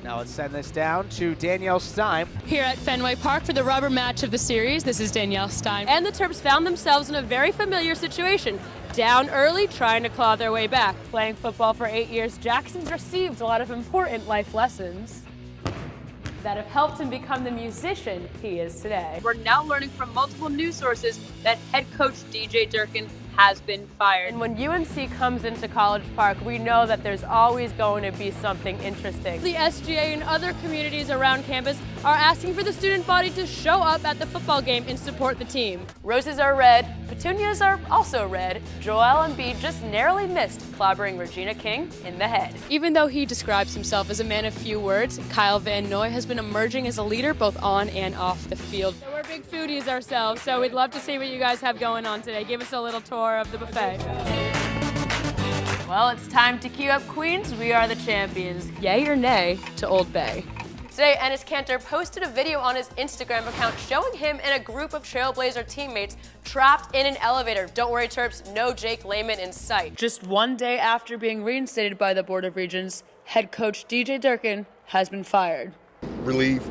Now let's send this down to Danielle Stein. Here at Fenway Park for the rubber match of the series, this is Danielle Stein. And the Terps found themselves in a very familiar situation. Down early, trying to claw their way back. Playing football for 8 years, Jackson's received a lot of important life lessons that have helped him become the musician he is today. We're now learning from multiple news sources that head coach DJ Durkin has been fired. And when UNC comes into College Park, we know that there's always going to be something interesting. The SGA and other communities around campus are asking for the student body to show up at the football game and support the team. Roses are red, petunias are also red. Joel Embiid just narrowly missed clobbering Regina King in the head. Even though he describes himself as a man of few words, Kyle Van Noy has been emerging as a leader both on and off the field. So we're big foodies ourselves, so we'd love to see what you guys have going on today. Give us a little tour of the buffet. Well, it's time to queue up Queens. We are the champions. Yay or nay to Old Bay? Today, Enes Kanter posted a video on his Instagram account showing him and a group of Trailblazer teammates trapped in an elevator. Don't worry, Terps, no Jake Layman in sight. Just one day after being reinstated by the Board of Regents, head coach DJ Durkin has been fired. Relieve,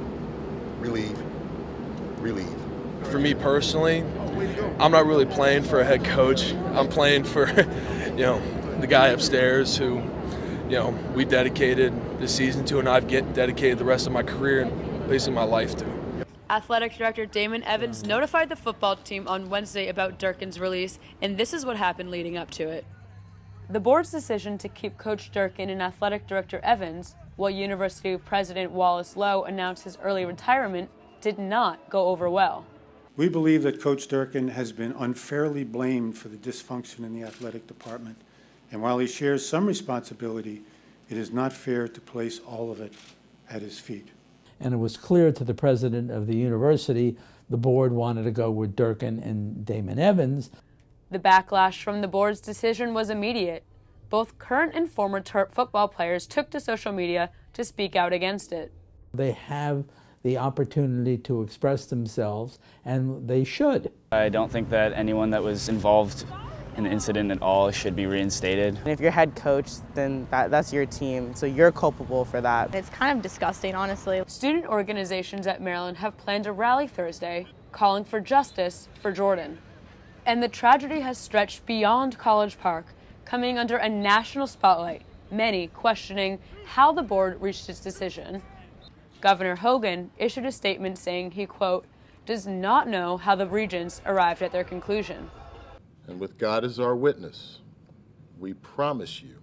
relieve, relieve. For me personally, I'm not really playing for a head coach. I'm playing for, the guy upstairs who, we dedicated the season to, and I've dedicated the rest of my career and basically my life to. Athletic Director Damon Evans notified the football team on Wednesday about Durkin's release, and this is what happened leading up to it. The board's decision to keep Coach Durkin and Athletic Director Evans, while University President Wallace Lowe announced his early retirement, did not go over well. We believe that Coach Durkin has been unfairly blamed for the dysfunction in the athletic department, and while he shares some responsibility, it is not fair to place all of it at his feet. And it was clear to the president of the university the board wanted to go with Durkin and Damon Evans. The backlash from the board's decision was immediate. Both current and former Terp football players took to social media to speak out against it. They have the opportunity to express themselves, and they should. I don't think that anyone that was involved in the incident at all should be reinstated. And if you're head coach, then that's your team, so you're culpable for that. It's kind of disgusting, honestly. Student organizations at Maryland have planned a rally Thursday calling for justice for Jordan. And the tragedy has stretched beyond College Park, coming under a national spotlight, many questioning how the board reached its decision. Governor Hogan issued a statement saying he, quote, does not know how the regents arrived at their conclusion. And with God as our witness, we promise you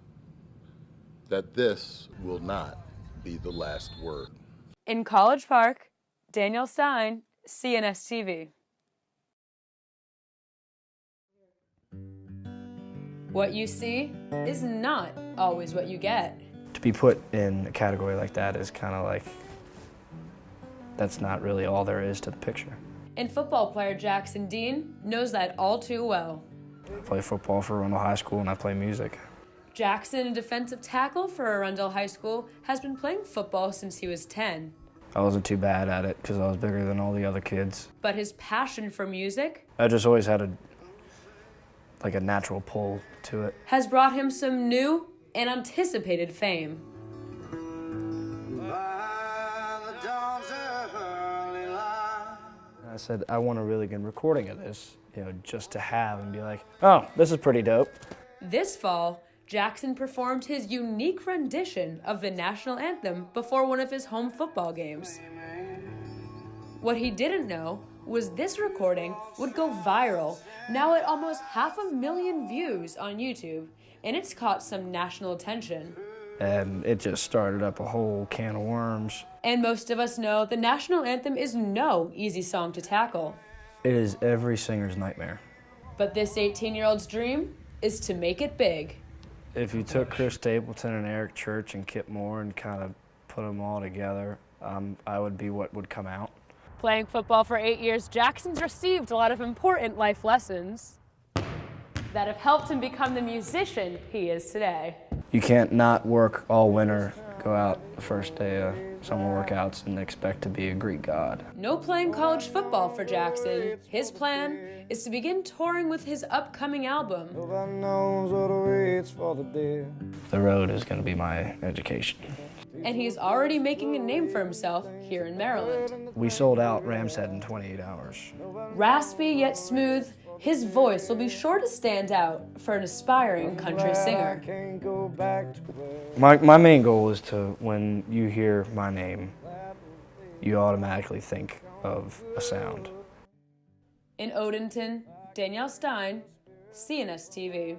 that this will not be the last word. In College Park, Danielle Stein, CNS TV. What you see is not always what you get. To be put in a category like that is kind of like, that's not really all there is to the picture. And football player Jackson Dean knows that all too well. I play football for Arundel High School and I play music. Jackson, a defensive tackle for Arundel High School, has been playing football since he was 10. I wasn't too bad at it because I was bigger than all the other kids. But his passion for music, I just always had a natural pull to it, has brought him some new and anticipated fame. I said, I want a really good recording of this, just to have and be like, oh, this is pretty dope. This fall, Jackson performed his unique rendition of the national anthem before one of his home football games. What he didn't know was this recording would go viral, now at almost 500,000 views on YouTube, and it's caught some national attention. And it just started up a whole can of worms. And most of us know the national anthem is no easy song to tackle. It is every singer's nightmare. But this 18-year-old's dream is to make it big. If you took Chris Stapleton and Eric Church and Kip Moore and kind of put them all together, I would be what would come out. Playing football for 8 years, Jackson's received a lot of important life lessons that have helped him become the musician he is today. You can't not work all winter, go out the first day of summer workouts and expect to be a Greek god. No playing college football for Jackson. His plan is to begin touring with his upcoming album. The road is going to be my education. and he's already making a name for himself here in Maryland. We sold out Ram's Head in 28 hours. Raspy yet smooth, his voice will be sure to stand out for an aspiring country singer. My main goal is to, when you hear my name, you automatically think of a sound. In Odenton, Danielle Stein, CNS TV.